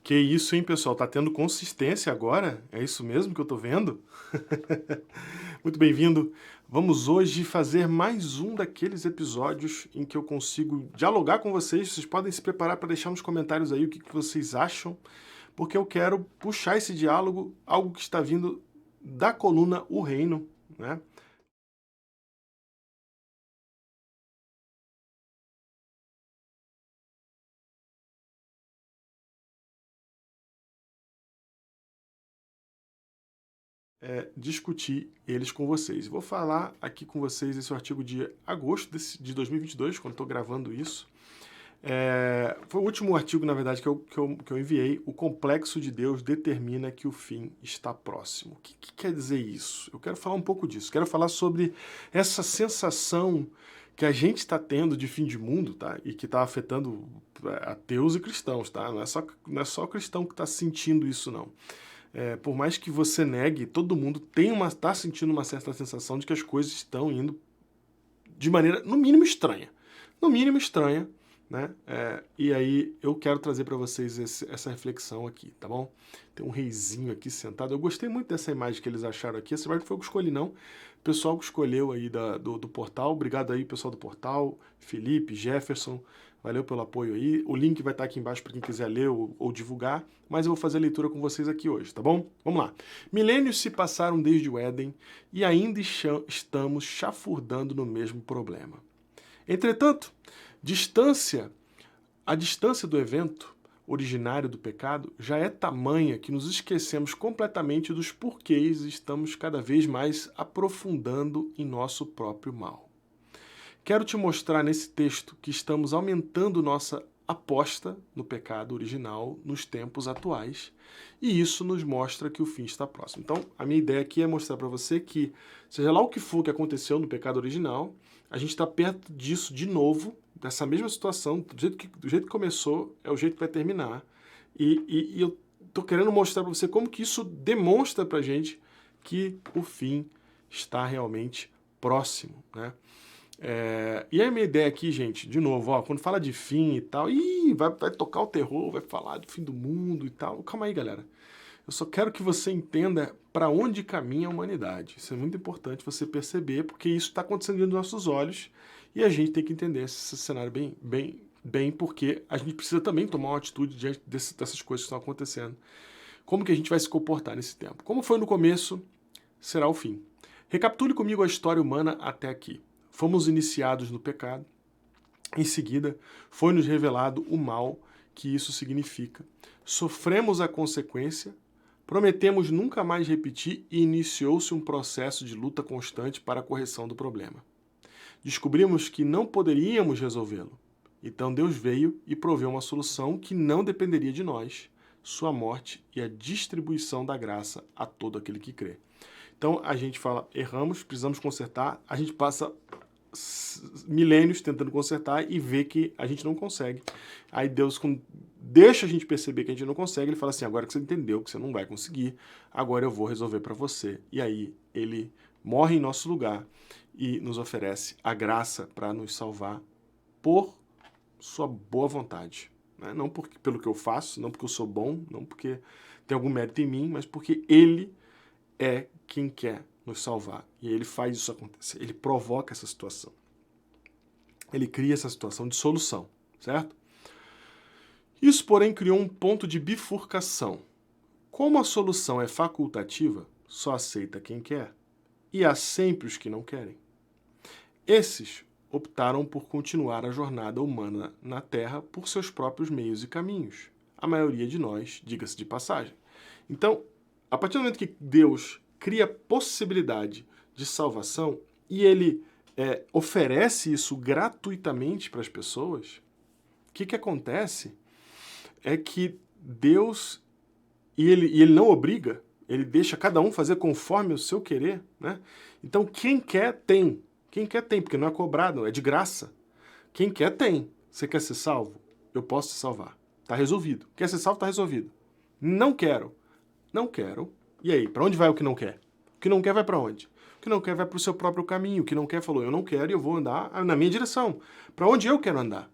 Que isso, hein, pessoal? Tá tendo consistência agora? É isso mesmo que eu tô vendo? Muito bem-vindo. Vamos hoje fazer mais um daqueles episódios em que eu consigo dialogar com vocês. Vocês podem se preparar para deixar nos comentários aí o que vocês acham, porque eu quero puxar esse diálogo, algo que está vindo da coluna O Reino, né? Discutir eles com vocês. Vou falar aqui com vocês esse artigo de agosto de 2022, quando estou gravando isso. Foi o último artigo, na verdade, que eu enviei. O complexo de Deus determina que o fim está próximo. O que quer dizer isso? Eu quero falar um pouco disso. Quero falar sobre essa sensação que a gente está tendo de fim de mundo, tá? E que está afetando ateus e cristãos, tá? Não é só o cristão que está sentindo isso, não. Por mais que você negue, todo mundo está sentindo uma certa sensação de que as coisas estão indo de maneira, no mínimo, estranha. No mínimo, estranha, né? E aí eu quero trazer para vocês essa reflexão aqui, tá bom? Tem um reizinho aqui sentado. Eu gostei muito dessa imagem que eles acharam aqui. Essa imagem não foi eu que escolhi, não. O pessoal que escolheu aí do portal. Obrigado aí, pessoal do portal. Felipe, Jefferson. Valeu pelo apoio aí. O link vai estar aqui embaixo para quem quiser ler ou divulgar, mas eu vou fazer a leitura com vocês aqui hoje, tá bom? Vamos lá. Milênios se passaram desde o Éden e ainda estamos chafurdando no mesmo problema. Entretanto, a distância do evento originário do pecado já é tamanha que nos esquecemos completamente dos porquês e estamos cada vez mais aprofundando em nosso próprio mal. Quero te mostrar nesse texto que estamos aumentando nossa aposta no pecado original nos tempos atuais, e isso nos mostra que o fim está próximo. Então, a minha ideia aqui é mostrar para você que, seja lá o que for que aconteceu no pecado original, a gente está perto disso de novo, dessa mesma situação, do jeito que começou, é o jeito que vai terminar. E eu estou querendo mostrar para você como que isso demonstra para a gente que o fim está realmente próximo, né? E a minha ideia aqui, gente, de novo, ó, quando fala de fim e tal, vai tocar o terror, vai falar do fim do mundo e tal. Calma aí, galera. Eu só quero que você entenda para onde caminha a humanidade. Isso é muito importante você perceber, porque isso está acontecendo diante dos nossos olhos e a gente tem que entender esse cenário bem, porque a gente precisa também tomar uma atitude diante dessas coisas que estão acontecendo. Como que a gente vai se comportar nesse tempo? Como foi no começo, será o fim. Recapitule comigo a história humana até aqui. Fomos iniciados no pecado, em seguida foi-nos revelado o mal que isso significa. Sofremos a consequência, prometemos nunca mais repetir e iniciou-se um processo de luta constante para a correção do problema. Descobrimos que não poderíamos resolvê-lo. Então Deus veio e proveu uma solução que não dependeria de nós, sua morte e a distribuição da graça a todo aquele que crê. Então a gente fala, erramos, precisamos consertar, a gente passa milênios tentando consertar e vê que a gente não consegue. Aí Deus deixa a gente perceber que a gente não consegue, ele fala assim, agora que você entendeu que você não vai conseguir, agora eu vou resolver para você. E aí ele morre em nosso lugar e nos oferece a graça para nos salvar por sua boa vontade. Né? Não pelo que eu faço, não porque eu sou bom, não porque tem algum mérito em mim, mas porque ele é quem quer nos salvar. E ele faz isso acontecer. Ele provoca essa situação. Ele cria essa situação de solução, certo? Isso, porém, criou um ponto de bifurcação. Como a solução é facultativa, só aceita quem quer, e há sempre os que não querem. Esses optaram por continuar a jornada humana na Terra por seus próprios meios e caminhos. A maioria de nós, diga-se de passagem. Então, a partir do momento que Deus cria possibilidade de salvação e ele oferece isso gratuitamente para as pessoas, o que acontece é que Deus, e ele não obriga, ele deixa cada um fazer conforme o seu querer, né? Então quem quer tem, porque não é cobrado, é de graça. Quem quer tem. Você quer ser salvo? Eu posso te salvar. Tá resolvido. Quer ser salvo? Tá resolvido. Não quero. Não quero. E aí, para onde vai o que não quer? O que não quer vai para onde? O que não quer vai para o seu próprio caminho. O que não quer falou, eu não quero e eu vou andar na minha direção. Para onde eu quero andar?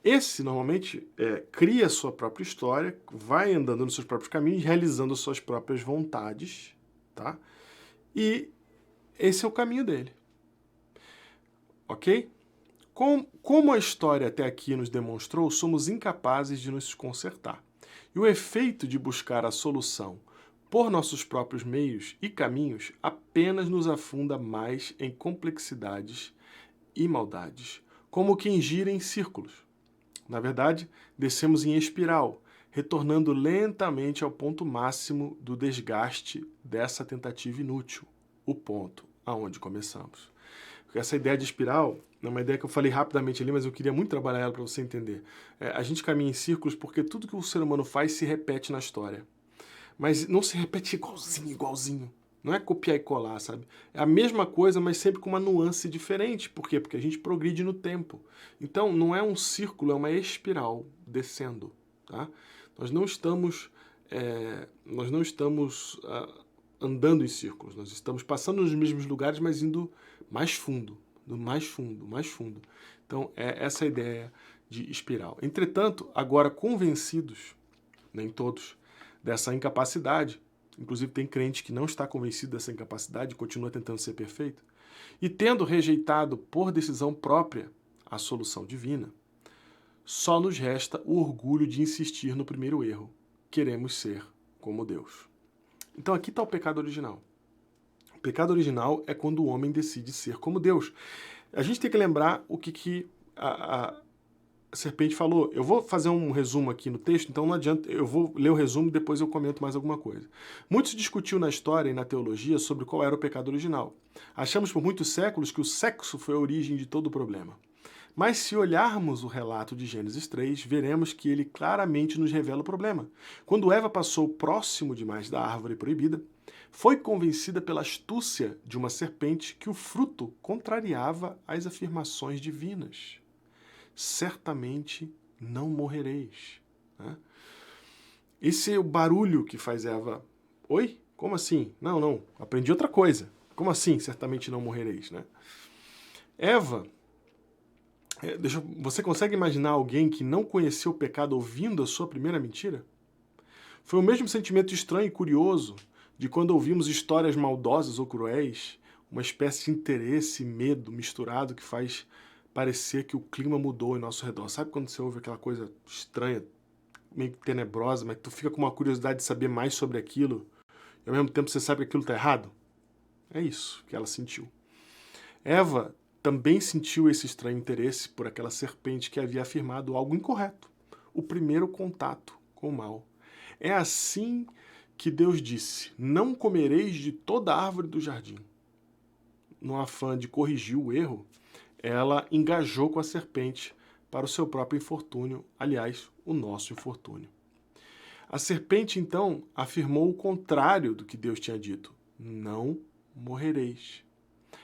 Esse, normalmente, cria a sua própria história, vai andando nos seus próprios caminhos, realizando as suas próprias vontades, tá? E esse é o caminho dele, ok? Como a história até aqui nos demonstrou, somos incapazes de nos consertar. E o efeito de buscar a solução por nossos próprios meios e caminhos apenas nos afunda mais em complexidades e maldades, como quem gira em círculos. Na verdade, descemos em espiral, retornando lentamente ao ponto máximo do desgaste dessa tentativa inútil, o ponto aonde começamos. Essa ideia de espiral é uma ideia que eu falei rapidamente ali, mas eu queria muito trabalhar ela para você entender. A gente caminha em círculos porque tudo que o ser humano faz se repete na história. Mas não se repete igualzinho. Não é copiar e colar, sabe? É a mesma coisa, mas sempre com uma nuance diferente. Por quê? Porque a gente progride no tempo. Então, não é um círculo, é uma espiral descendo, tá? Nós não estamos andando em círculos. Nós estamos passando nos mesmos lugares, mas indo mais fundo, mais fundo, mais fundo. Então, é essa a ideia de espiral. Entretanto, agora convencidos, nem todos, dessa incapacidade, inclusive tem crente que não está convencido dessa incapacidade e continua tentando ser perfeito, e tendo rejeitado por decisão própria a solução divina, só nos resta o orgulho de insistir no primeiro erro. Queremos ser como Deus. Então aqui está o pecado original. O pecado original é quando o homem decide ser como Deus. A gente tem que lembrar o que a serpente falou. Eu vou fazer um resumo aqui no texto, então não adianta, eu vou ler o resumo e depois eu comento mais alguma coisa. Muito se discutiu na história e na teologia sobre qual era o pecado original. Achamos por muitos séculos que o sexo foi a origem de todo o problema. Mas se olharmos o relato de Gênesis 3, veremos que ele claramente nos revela o problema. Quando Eva passou próximo demais da árvore proibida, foi convencida pela astúcia de uma serpente que o fruto contrariava as afirmações divinas. Certamente não morrereis. Né? Esse é o barulho que faz Eva. Oi? Como assim? Não, aprendi outra coisa. Como assim? Certamente não morrereis, né? Eva, você consegue imaginar alguém que não conheceu o pecado ouvindo a sua primeira mentira? Foi o mesmo sentimento estranho e curioso de quando ouvimos histórias maldosas ou cruéis, uma espécie de interesse e medo misturado que faz parecer que o clima mudou em nosso redor. Sabe quando você ouve aquela coisa estranha, meio tenebrosa, mas tu fica com uma curiosidade de saber mais sobre aquilo e ao mesmo tempo você sabe que aquilo está errado? É isso que ela sentiu. Eva também sentiu esse estranho interesse por aquela serpente que havia afirmado algo incorreto. O primeiro contato com o mal. É assim que Deus disse: não comereis de toda árvore do jardim. No afã de corrigir o erro, ela engajou com a serpente para o seu próprio infortúnio, aliás, o nosso infortúnio. A serpente, então, afirmou o contrário do que Deus tinha dito: não morrereis.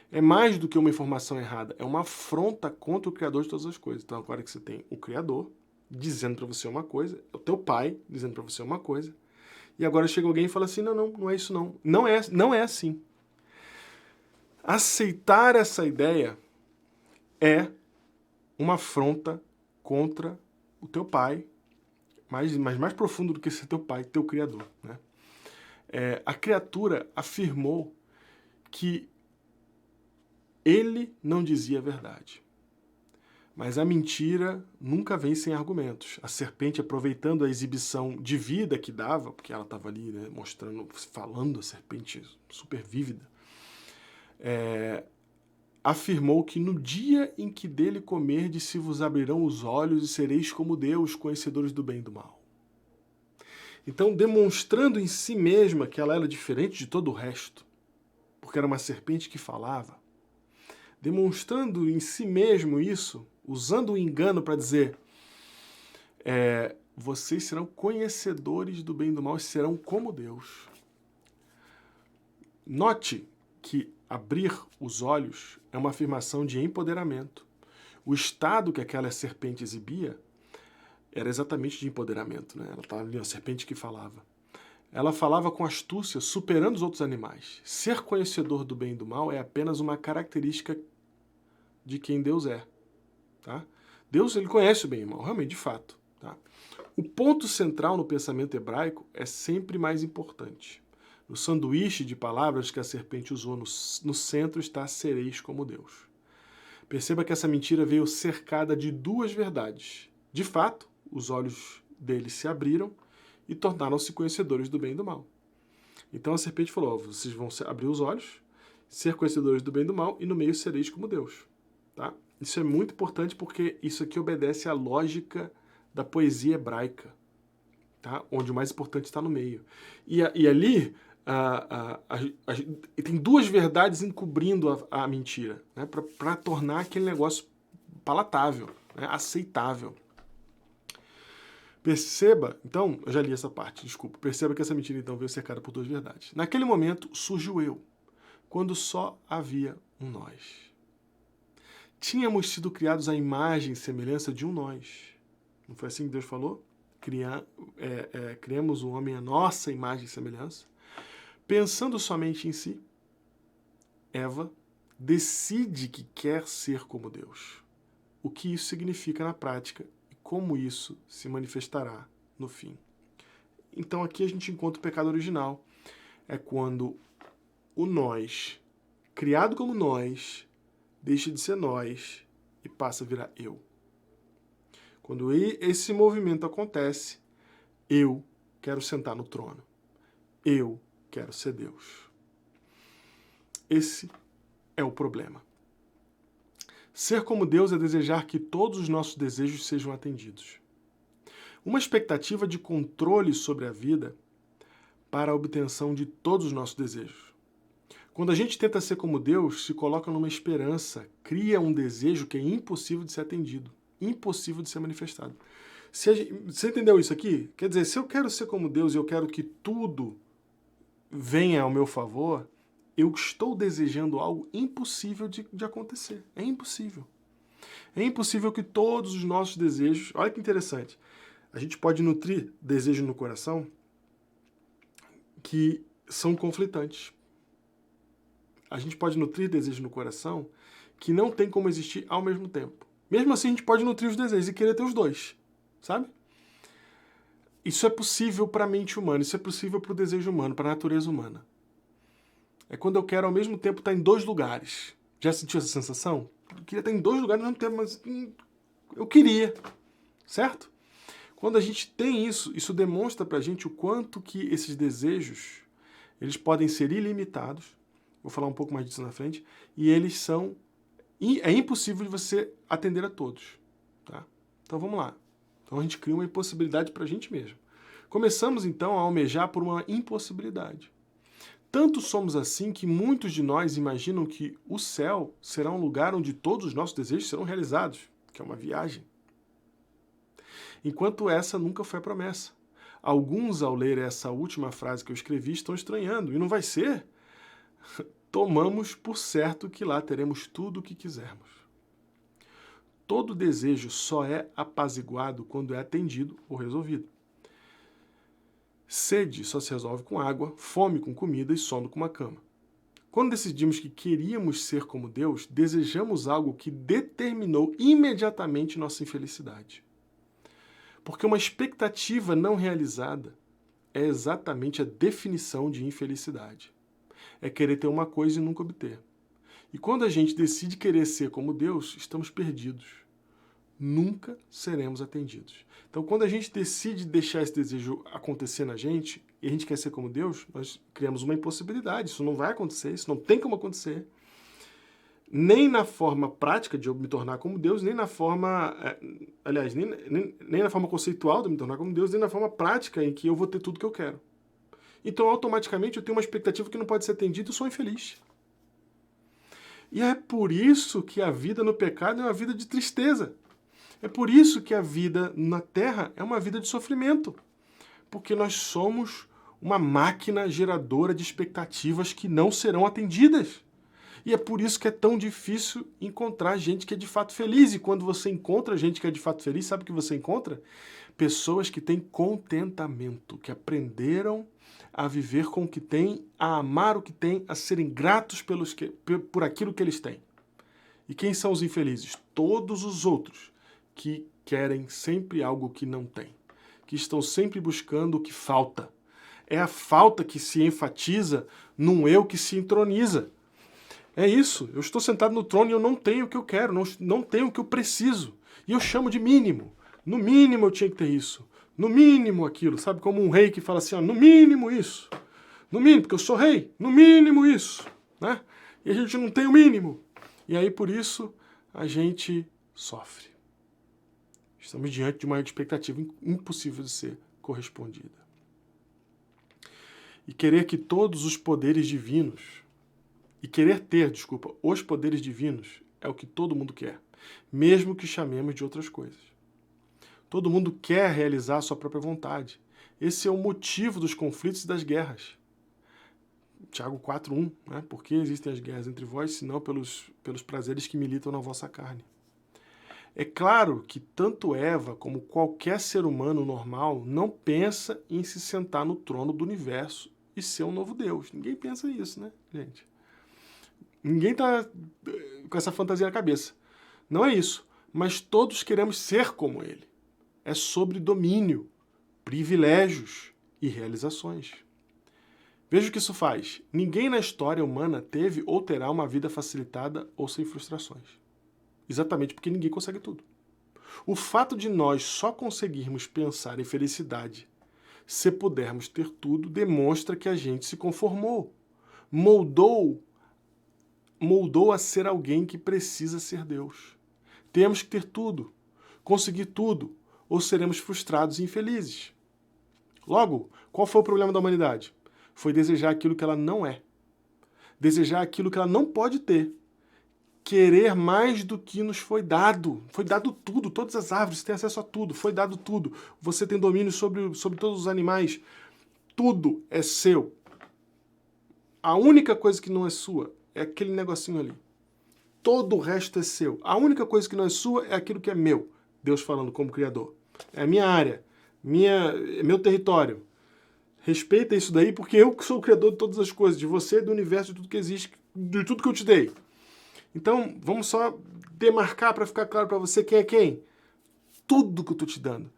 É mais do que uma informação errada, é uma afronta contra o Criador de todas as coisas. Então, agora que você tem o Criador dizendo para você uma coisa, é o teu pai dizendo para você uma coisa, e agora chega alguém e fala assim: não é isso não. Não é assim. Aceitar essa ideia é uma afronta contra o teu pai, mas mais profundo do que ser teu pai, teu Criador. Né? A criatura afirmou que ele não dizia a verdade. Mas a mentira nunca vem sem argumentos. A serpente, aproveitando a exibição de vida que dava, porque ela estava ali, né, mostrando, falando, a serpente super vívida, afirmou que no dia em que dele comerdes se vos abrirão os olhos e sereis como Deus, conhecedores do bem e do mal. Então, demonstrando em si mesma que ela era diferente de todo o resto, porque era uma serpente que falava, demonstrando em si mesmo isso, usando o engano para dizer: vocês serão conhecedores do bem e do mal e serão como Deus. Note que abrir os olhos é uma afirmação de empoderamento. O estado que aquela serpente exibia era exatamente de empoderamento. Né? Ela estava ali, a serpente que falava. Ela falava com astúcia, superando os outros animais. Ser conhecedor do bem e do mal é apenas uma característica de quem Deus é. Tá? Deus, ele conhece o bem e o mal, realmente, de fato. Tá? O ponto central no pensamento hebraico é sempre mais importante. No sanduíche de palavras que a serpente usou, no centro está sereis como Deus. Perceba que essa mentira veio cercada de duas verdades. De fato, os olhos deles se abriram e tornaram-se conhecedores do bem e do mal. Então a serpente falou, vocês vão abrir os olhos, ser conhecedores do bem e do mal, e no meio sereis como Deus. Tá? Isso é muito importante porque isso aqui obedece à lógica da poesia hebraica, tá? Onde o mais importante está no meio. E ali tem duas verdades encobrindo a mentira, né? Para tornar aquele negócio palatável, né? Aceitável. Perceba, então, eu já li essa parte, desculpa. Perceba que essa mentira então veio cercada por duas verdades. Naquele momento surge o eu, quando só havia um nós. Tínhamos sido criados à imagem e semelhança de um nós. Não foi assim que Deus falou? Criamos o homem à nossa imagem e semelhança. Pensando somente em si, Eva decide que quer ser como Deus. O que isso significa na prática e como isso se manifestará no fim. Então aqui a gente encontra o pecado original. É quando o nós, criado como nós, deixa de ser nós e passa a virar eu. Quando esse movimento acontece, eu quero sentar no trono. Eu quero ser Deus. Esse é o problema. Ser como Deus é desejar que todos os nossos desejos sejam atendidos. Uma expectativa de controle sobre a vida para a obtenção de todos os nossos desejos. Quando a gente tenta ser como Deus, se coloca numa esperança, cria um desejo que é impossível de ser atendido, impossível de ser manifestado. Você entendeu isso aqui? Quer dizer, se eu quero ser como Deus e eu quero que tudo venha ao meu favor, eu estou desejando algo impossível de acontecer. É impossível. É impossível que todos os nossos desejos... Olha que interessante. A gente pode nutrir desejos no coração que são conflitantes. A gente pode nutrir desejos no coração que não tem como existir ao mesmo tempo. Mesmo assim, a gente pode nutrir os desejos e querer ter os dois, sabe? Isso é possível para a mente humana, isso é possível para o desejo humano, para a natureza humana. É quando eu quero ao mesmo tempo estar em dois lugares. Já sentiu essa sensação? Eu queria estar em dois lugares ao mesmo tempo, mas eu queria, certo? Quando a gente tem isso, isso demonstra para a gente o quanto que esses desejos, eles podem ser ilimitados. Vou falar um pouco mais disso na frente. E eles são... É impossível de você atender a todos. Tá? Então vamos lá. Então a gente cria uma impossibilidade para a gente mesmo. Começamos então a almejar por uma impossibilidade. Tanto somos assim que muitos de nós imaginam que o céu será um lugar onde todos os nossos desejos serão realizados, que é uma viagem. Enquanto essa nunca foi a promessa. Alguns, ao ler essa última frase que eu escrevi, estão estranhando. E não vai ser? Tomamos por certo que lá teremos tudo o que quisermos. Todo desejo só é apaziguado quando é atendido ou resolvido. Sede só se resolve com água, fome com comida e sono com uma cama. Quando decidimos que queríamos ser como Deus, desejamos algo que determinou imediatamente nossa infelicidade. Porque uma expectativa não realizada é exatamente a definição de infelicidade. É querer ter uma coisa e nunca obter. E quando a gente decide querer ser como Deus, estamos perdidos. Nunca seremos atendidos. Então, quando a gente decide deixar esse desejo acontecer na gente, e a gente quer ser como Deus, nós criamos uma impossibilidade. Isso não vai acontecer, isso não tem como acontecer. Nem na forma prática de eu me tornar como Deus, nem na forma... aliás, nem na forma conceitual de eu me tornar como Deus, nem na forma prática em que eu vou ter tudo que eu quero. Então, automaticamente, eu tenho uma expectativa que não pode ser atendida e sou infeliz. E é por isso que a vida no pecado é uma vida de tristeza. É por isso que a vida na Terra é uma vida de sofrimento. Porque nós somos uma máquina geradora de expectativas que não serão atendidas. E é por isso que é tão difícil encontrar gente que é de fato feliz. E quando você encontra gente que é de fato feliz, sabe o que você encontra? Pessoas que têm contentamento, que aprenderam a viver com o que têm, a amar o que têm, a serem gratos por aquilo que eles têm. E quem são os infelizes? Todos os outros que querem sempre algo que não tem, que estão sempre buscando o que falta. É a falta que se enfatiza num eu que se entroniza. É isso, eu estou sentado no trono e eu não tenho o que eu quero, não tenho o que eu preciso. E eu chamo de mínimo. No mínimo eu tinha que ter isso. No mínimo aquilo, sabe? Como um rei que fala assim, ó, no mínimo isso. No mínimo, porque eu sou rei, no mínimo isso. Né? E a gente não tem o mínimo. E aí, por isso, a gente sofre. Estamos diante de uma expectativa impossível de ser correspondida. E querer que todos os poderes divinos, os poderes divinos é o que todo mundo quer, mesmo que chamemos de outras coisas. Todo mundo quer realizar a sua própria vontade. Esse é o motivo dos conflitos e das guerras. Tiago 4:1, né? Por que existem as guerras entre vós, senão pelos prazeres que militam na vossa carne? É claro que tanto Eva como qualquer ser humano normal não pensa em se sentar no trono do universo e ser um novo Deus. Ninguém pensa nisso, né, gente? Ninguém está com essa fantasia na cabeça. Não é isso. Mas todos queremos ser como ele. É sobre domínio, privilégios e realizações. Veja o que isso faz. Ninguém na história humana teve ou terá uma vida facilitada ou sem frustrações. Exatamente porque ninguém consegue tudo. O fato de nós só conseguirmos pensar em felicidade se pudermos ter tudo demonstra que a gente se conformou. Moldou a ser alguém que precisa ser Deus. Temos que ter tudo, conseguir tudo, ou seremos frustrados e infelizes. Logo, qual foi o problema da humanidade? Foi desejar aquilo que ela não é. Desejar aquilo que ela não pode ter. Querer mais do que nos foi dado. Foi dado tudo, todas as árvores, você tem acesso a tudo, foi dado tudo. Você tem domínio sobre todos os animais. Tudo é seu. A única coisa que não é sua é aquele negocinho ali. Todo o resto é seu. A única coisa que não é sua é aquilo que é meu. Deus falando como Criador. É a minha área, meu território. Respeita isso daí, porque eu que sou o Criador de todas as coisas, de você, do universo, de tudo que existe, de tudo que eu te dei. Então, vamos só demarcar para ficar claro para você quem é quem. Tudo que eu estou te dando.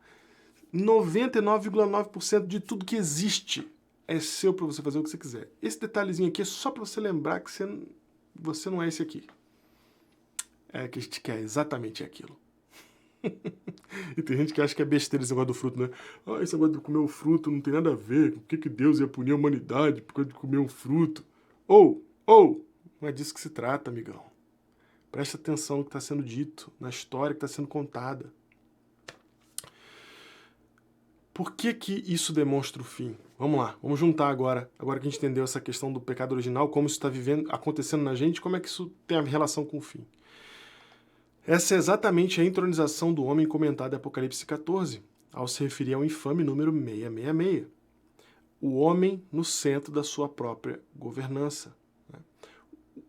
99,9% de tudo que existe é seu para você fazer o que você quiser. Esse detalhezinho aqui é só para você lembrar que você não é esse aqui. É que a gente quer exatamente aquilo. E tem gente que acha que é besteira esse negócio do fruto, né? Ah, esse negócio de comer o fruto não tem nada a ver. Por que Deus ia punir a humanidade por causa de comer um fruto? Não é disso que se trata, amigão. Presta atenção no que está sendo dito, na história que está sendo contada. Por que isso demonstra o fim? Vamos lá, vamos juntar agora que a gente entendeu essa questão do pecado original, como isso está acontecendo na gente, como é que isso tem a relação com o fim. Essa é exatamente a entronização do homem comentada em Apocalipse 14, ao se referir ao infame número 666. O homem no centro da sua própria governança. Né?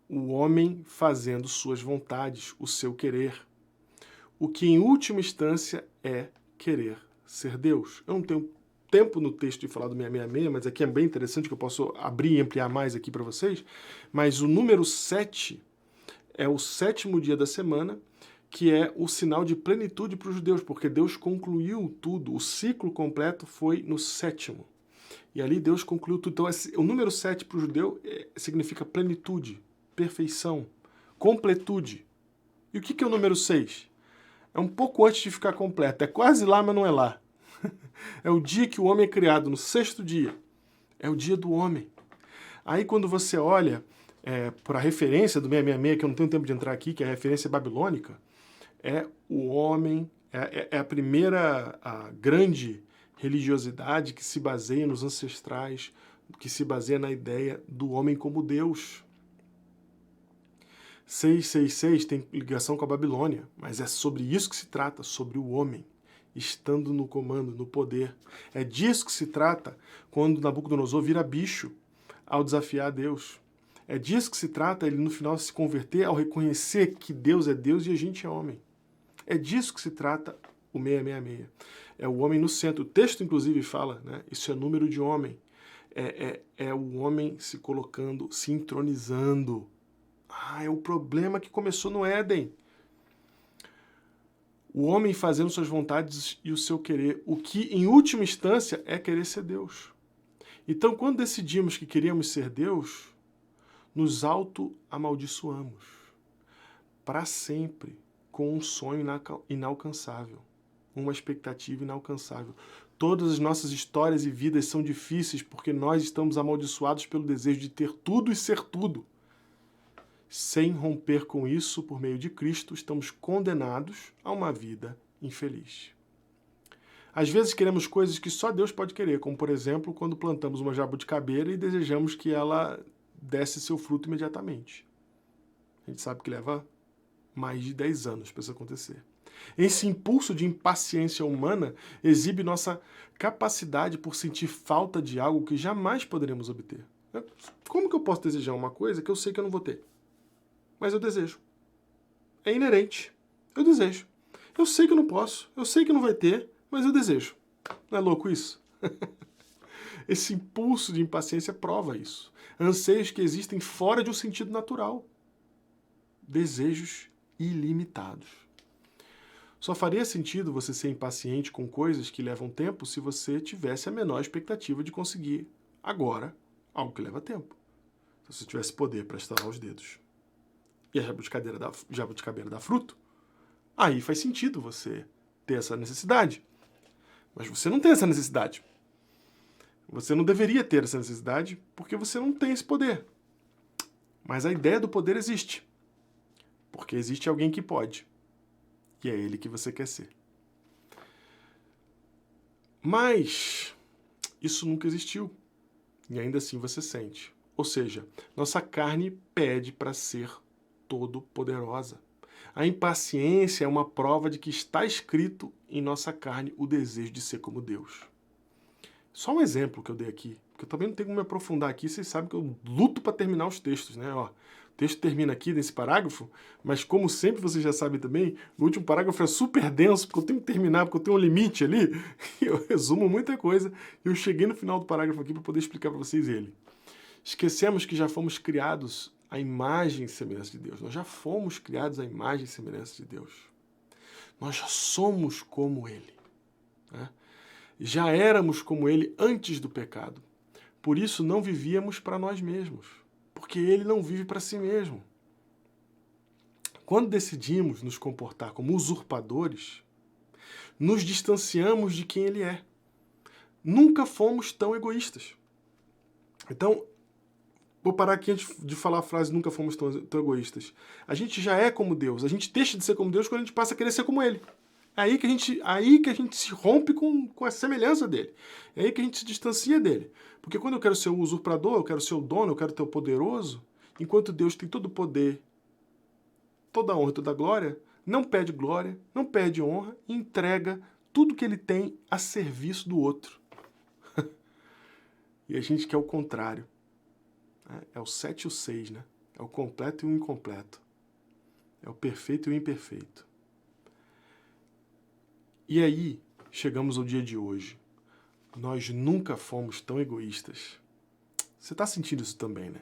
O homem fazendo suas vontades, o seu querer. O que em última instância é querer ser Deus. Eu não tenho tempo no texto de falar do 666, mas aqui é bem interessante que eu posso abrir e ampliar mais aqui para vocês. Mas o número 7 é o 7º dia da semana, que é o sinal de plenitude para os judeus, porque Deus concluiu tudo. O ciclo completo foi no 7º. E ali Deus concluiu tudo. Então, o número 7 para o judeu significa plenitude, perfeição, completude. E o que é o número 6? É um pouco antes de ficar completo. É quase lá, mas não é lá. É o dia que o homem é criado, no 6º dia. É o dia do homem. Aí quando você olha para a referência do 666, que eu não tenho tempo de entrar aqui, que é a referência babilônica, é o homem, é a primeira grande religiosidade que se baseia nos ancestrais, que se baseia na ideia do homem como Deus. 666 tem ligação com a Babilônia, mas é sobre isso que se trata, sobre o homem, estando no comando, no poder. É disso que se trata quando Nabucodonosor vira bicho ao desafiar Deus. É disso que se trata ele no final se converter ao reconhecer que Deus é Deus e a gente é homem. É disso que se trata o 666. É o homem no centro. O texto, inclusive, fala, né? Isso é número de homem. É o homem se colocando, se entronizando. É o problema que começou no Éden. O homem fazendo suas vontades e o seu querer, o que, em última instância, é querer ser Deus. Então, quando decidimos que queríamos ser Deus, nos auto-amaldiçoamos para sempre, com um sonho inalcançável, uma expectativa inalcançável. Todas as nossas histórias e vidas são difíceis porque nós estamos amaldiçoados pelo desejo de ter tudo e ser tudo. Sem romper com isso, por meio de Cristo, estamos condenados a uma vida infeliz. Às vezes queremos coisas que só Deus pode querer, como, por exemplo, quando plantamos uma jabuticabeira e desejamos que ela desse seu fruto imediatamente. A gente sabe que leva mais de 10 anos para isso acontecer. Esse impulso de impaciência humana exibe nossa capacidade por sentir falta de algo que jamais poderemos obter. Como que eu posso desejar uma coisa que eu sei que eu não vou ter? Mas eu desejo. É inerente. Eu desejo. Eu sei que eu não posso, eu sei que não vai ter, mas eu desejo. Não é louco isso? Esse impulso de impaciência prova isso. Anseios que existem fora de um sentido natural. Desejos ilimitados. Só faria sentido você ser impaciente com coisas que levam tempo se você tivesse a menor expectativa de conseguir agora algo que leva tempo. Se você tivesse poder para estalar os dedos e a jabuticabeira dá fruto, aí faz sentido você ter essa necessidade. Mas você não tem essa necessidade. Você não deveria ter essa necessidade porque você não tem esse poder. Mas a ideia do poder existe. Porque existe alguém que pode. E é ele que você quer ser. Mas isso nunca existiu. E ainda assim você sente. Ou seja, nossa carne pede para ser todo-poderosa. A impaciência é uma prova de que está escrito em nossa carne o desejo de ser como Deus. Só um exemplo que eu dei aqui, porque eu também não tenho como me aprofundar aqui, vocês sabem que eu luto para terminar os textos, né? Ó, o texto termina aqui nesse parágrafo, mas como sempre vocês já sabem também, o último parágrafo é super denso, porque eu tenho que terminar, porque eu tenho um limite ali, e eu resumo muita coisa, e eu cheguei no final do parágrafo aqui para poder explicar para vocês ele. Esquecemos que já fomos criados à imagem e semelhança de Deus. Nós já fomos criados à imagem e semelhança de Deus. Nós já somos como Ele. Né? Já éramos como Ele antes do pecado. Por isso não vivíamos para nós mesmos. Porque Ele não vive para si mesmo. Quando decidimos nos comportar como usurpadores, nos distanciamos de quem Ele é. Nunca fomos tão egoístas. Então, vou parar aqui antes de falar a frase nunca fomos tão egoístas. A gente já é como Deus. A gente deixa de ser como Deus quando a gente passa a querer ser como Ele. É aí que a gente se rompe com a semelhança dele. É aí que a gente se distancia dele. Porque quando eu quero ser o usurpador, eu quero ser o dono, eu quero ter o poderoso, enquanto Deus tem todo o poder, toda a honra e toda a glória, não pede glória, não pede honra, e entrega tudo que ele tem a serviço do outro. E a gente quer o contrário. É o 7 e o 6, né? É o completo e o incompleto. É o perfeito e o imperfeito. E aí, chegamos ao dia de hoje. Nós nunca fomos tão egoístas. Você tá sentindo isso também, né?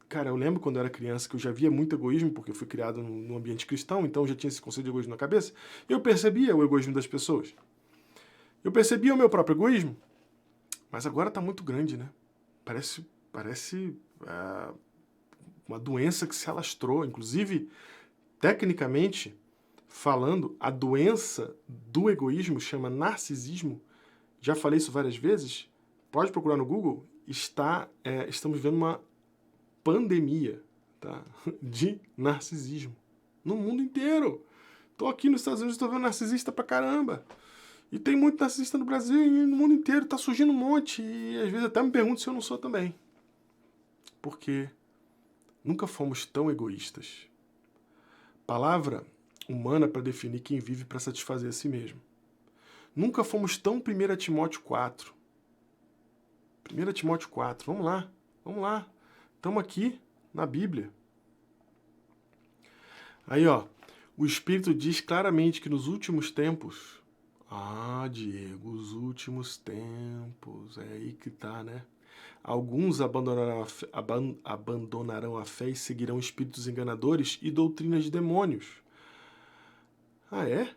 Cara, eu lembro quando eu era criança que eu já via muito egoísmo, porque eu fui criado num ambiente cristão, então eu já tinha esse conceito de egoísmo na cabeça. Eu percebia o egoísmo das pessoas. Eu percebia o meu próprio egoísmo. Mas agora tá muito grande, né? Parece uma doença que se alastrou. Inclusive, tecnicamente falando, a doença do egoísmo chama narcisismo. Já falei isso várias vezes. Pode procurar no Google. Estamos vendo uma pandemia, tá? De narcisismo no mundo inteiro. Tô aqui nos Estados Unidos, tô vendo narcisista pra caramba. E tem muito narcisista no Brasil e no mundo inteiro. Tá surgindo um monte. E às vezes até me pergunto se eu não sou também. Porque nunca fomos tão egoístas. Palavra humana para definir quem vive para satisfazer a si mesmo. Nunca fomos tão 1 Timóteo 4. 1 Timóteo 4, vamos lá. Estamos aqui na Bíblia. Aí, ó, o Espírito diz claramente que nos últimos tempos... Diego, os últimos tempos, é aí que tá, né? Alguns abandonarão a fé e seguirão espíritos enganadores e doutrinas de demônios. Ah, é?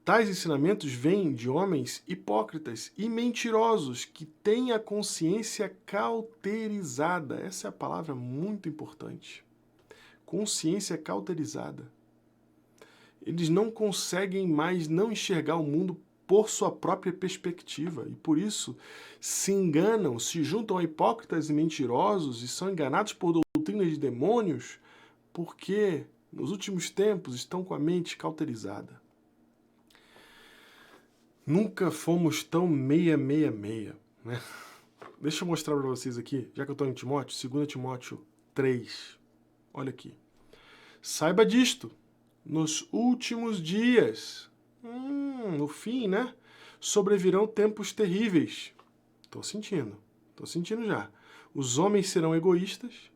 Tais ensinamentos vêm de homens hipócritas e mentirosos que têm a consciência cauterizada. Essa é a palavra muito importante. Consciência cauterizada. Eles não conseguem mais não enxergar o mundo por sua própria perspectiva e por isso se enganam, se juntam a hipócritas e mentirosos e são enganados por doutrinas de demônios porque nos últimos tempos estão com a mente cauterizada. Nunca fomos tão meia, né? Deixa eu mostrar para vocês aqui, já que eu estou em Timóteo, 2 Timóteo 3. Olha aqui. Saiba disto, nos últimos dias, no fim, né? Sobrevirão tempos terríveis. Estou sentindo já. Os homens serão egoístas,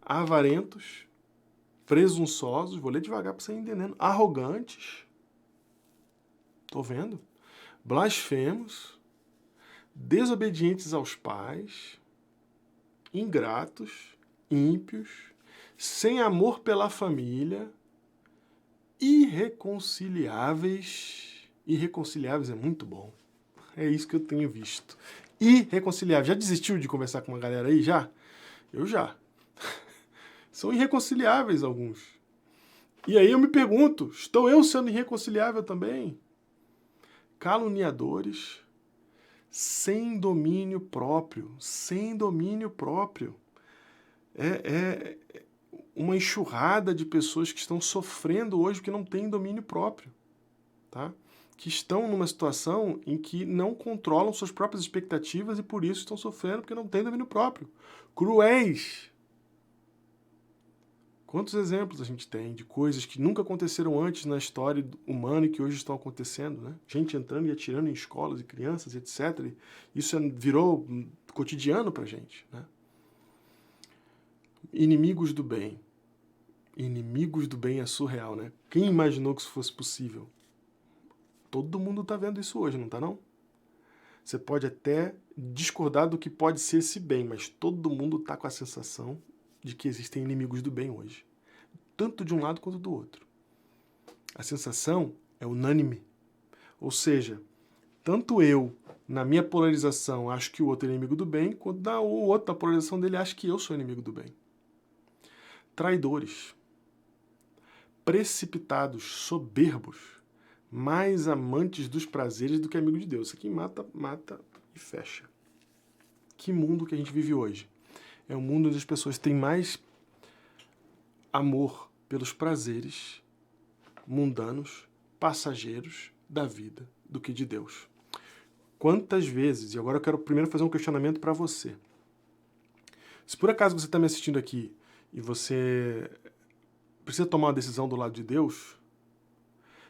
avarentos, presunçosos, vou ler devagar para você ir entendendo, arrogantes. Estou vendo? Blasfemos, desobedientes aos pais, ingratos, ímpios, sem amor pela família, irreconciliáveis. Irreconciliáveis é muito bom. É isso que eu tenho visto. Irreconciliáveis. Já desistiu de conversar com uma galera aí? Já? Eu já. São irreconciliáveis alguns. E aí eu me pergunto, estou eu sendo irreconciliável também? Caluniadores, sem domínio próprio. Sem domínio próprio. É uma enxurrada de pessoas que estão sofrendo hoje porque não têm domínio próprio, tá? Que estão numa situação em que não controlam suas próprias expectativas e por isso estão sofrendo porque não têm domínio próprio. Cruéis. Quantos exemplos a gente tem de coisas que nunca aconteceram antes na história humana e que hoje estão acontecendo, né? Gente entrando e atirando em escolas e crianças, etc. Isso virou cotidiano pra gente, né? Inimigos do bem. Inimigos do bem é surreal, né? Quem imaginou que isso fosse possível? Todo mundo tá vendo isso hoje, não tá não? Você pode até discordar do que pode ser esse bem, mas todo mundo tá com a sensação de que existem inimigos do bem hoje. Tanto de um lado quanto do outro. A sensação é unânime. Ou seja, tanto eu, na minha polarização, acho que o outro é inimigo do bem, quanto o outro, na polarização dele, acha que eu sou inimigo do bem. Traidores. Precipitados, soberbos, mais amantes dos prazeres do que amigos de Deus. Isso aqui mata e fecha. Que mundo que a gente vive hoje? É um mundo onde as pessoas têm mais amor pelos prazeres mundanos, passageiros da vida do que de Deus. Quantas vezes, e agora eu quero primeiro fazer um questionamento para você. Se por acaso você está me assistindo aqui e você precisa tomar uma decisão do lado de Deus,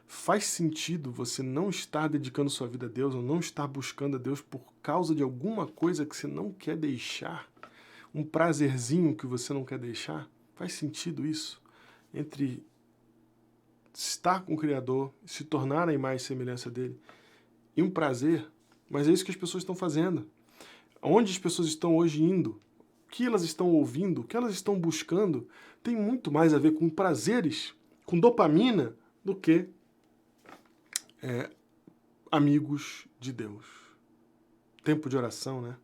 faz sentido você não estar dedicando sua vida a Deus ou não estar buscando a Deus por causa de alguma coisa que você não quer deixar? Um prazerzinho que você não quer deixar? Faz sentido isso? Entre estar com o Criador, se tornar a imagem e semelhança dele, e um prazer, mas é isso que as pessoas estão fazendo. Onde as pessoas estão hoje indo, o que elas estão ouvindo, o que elas estão buscando, tem muito mais a ver com prazeres, com dopamina, do que amigos de Deus. Tempo de oração, né?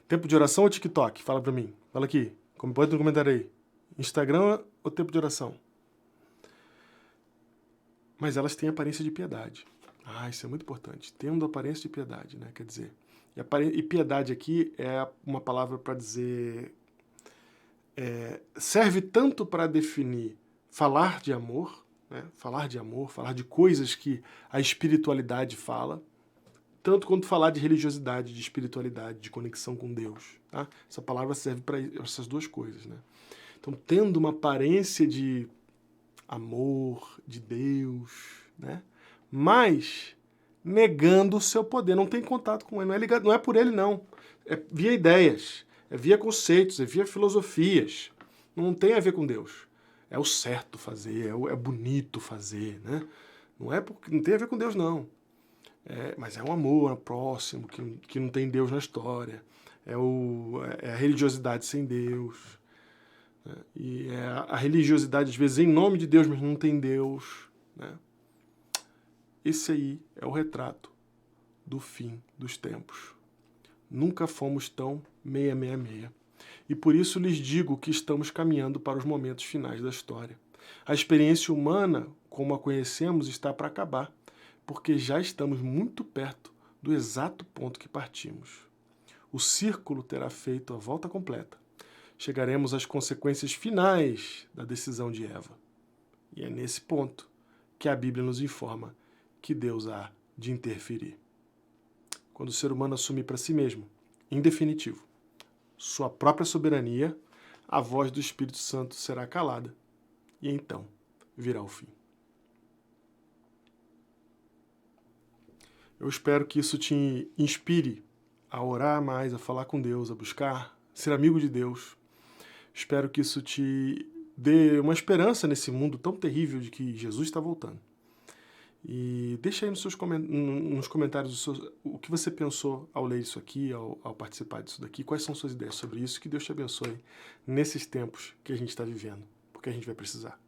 Tempo de oração ou TikTok? Fala pra mim. Fala aqui. Põe no comentário aí. Instagram ou tempo de oração? Mas elas têm aparência de piedade. Isso é muito importante. Tendo aparência de piedade, né? Quer dizer, e piedade aqui é uma palavra para dizer... serve tanto para definir falar de amor, né? Falar de amor, falar de coisas que a espiritualidade fala, tanto quanto falar de religiosidade, de espiritualidade, de conexão com Deus. Tá? Essa palavra serve para essas duas coisas. Né? Então, tendo uma aparência de amor, de Deus, né? Mas negando o seu poder, não tem contato com ele, não é por ele não, é via ideias, é via conceitos, é via filosofias, não tem a ver com Deus. É o certo fazer, é bonito fazer, né? Não tem a ver com Deus não. Mas é o amor ao próximo, que não tem Deus na história, é a religiosidade sem Deus. E a religiosidade, às vezes, em nome de Deus, mas não tem Deus. né? Esse aí é o retrato do fim dos tempos. Nunca fomos tão 666. E por isso lhes digo que estamos caminhando para os momentos finais da história. A experiência humana, como a conhecemos, está para acabar, porque já estamos muito perto do exato ponto que partimos. O círculo terá feito a volta completa. Chegaremos às consequências finais da decisão de Eva. E é nesse ponto que a Bíblia nos informa que Deus há de interferir. Quando o ser humano assumir para si mesmo, em definitivo, sua própria soberania, a voz do Espírito Santo será calada. E então virá o fim. Eu espero que isso te inspire a orar mais, a falar com Deus, a buscar ser amigo de Deus. Espero que isso te dê uma esperança nesse mundo tão terrível de que Jesus está voltando. E deixa aí nos comentários o que você pensou ao ler isso aqui, ao participar disso daqui, quais são suas ideias sobre isso, que Deus te abençoe nesses tempos que a gente está vivendo, porque a gente vai precisar.